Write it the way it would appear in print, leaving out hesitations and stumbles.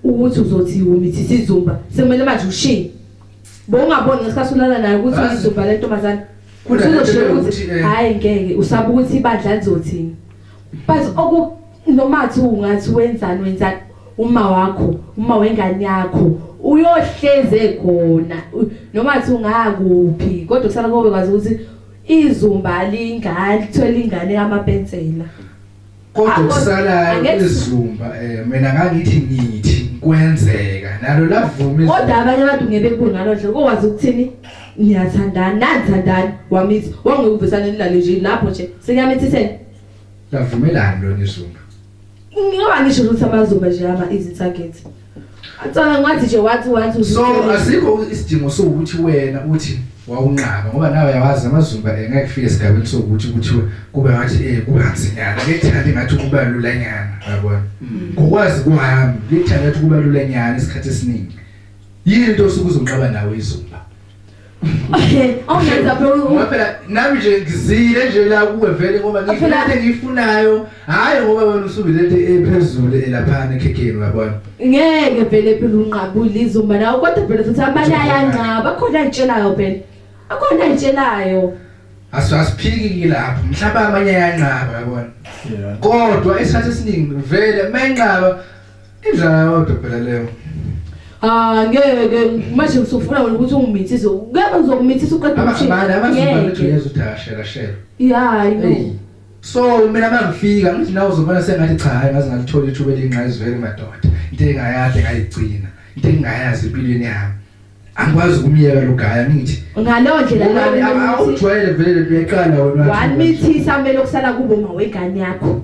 ukuthi uzothi umithisa izumba sekumele manje ushiye bongaboni ngesikhathi ulala naye ukuthi izumba lentombazana uzoshiya ukuthi hayi ngeke usaba ukuthi ibandla lizothini but nomathi ungathi wenzani uma wengane yakho uyohleze khona noma athi ungakuphi kodwa kusala kube kwazi ukuthi izumba lingane lithola ingane yamapensela kodwa kusala izumba mina ngithi kwenzeka nalo lavuma kodwa abanye abantu ngeke bekubona nalo kokwazi ukuthini niyathandana wamithi wangekuvesana nilale nje lapho nje sengiyamithitheni lavumelana lo izumba ngoba ngisho ukuthi amazumba nje easy target atsala ngathi nje wathi so asikho isidingo sokuthi wena uthi wawunqaba ngoba nawe yawazi amazumba ngeke kufike esigabeni sokuthi kube ngathi kuhanzinyana ngethanda ngathi kuba lulanyana yabona ngokwazi kuhamba ngethanda ngathi kuba lulanyana isikhathi esiningi yini into osukuzonqaba nawe izumba awuyenza phela nami nje ngizile nje la kuwe vele ngoba ngifuna into engiyifunayo hayi ngoba wena usubilethe ephezulu elaphana ekhekheni uyabona ngeke vele phela unqabule izumba nawe kodwa phela futhi abanye ayanqaba khona ayitshelayo phela akhona ayitshelayo asiphiki lapho mhlawumbe amanye ayanqaba uyabona kodwa esikhathi esiningi vele menqaba indlela yodwa phela leyo ngeke manje usufuna ukuthi ungimithise ngeke uzokumithisa uqeda umshini abazumba lethu yezudashela shela I know so mina mangifika ngithi nawe uzobona sengathi cha hayi ngaze ngalithola ithuba elinqayizi vele madoda into engayazi ngayigcina into engayazi empilweni yami angikwazi ukumiyeka logaya ngithi ngaleyo ndlela awujwayele vele leqala wena wamithisa mele okusala kubo mawengane yakho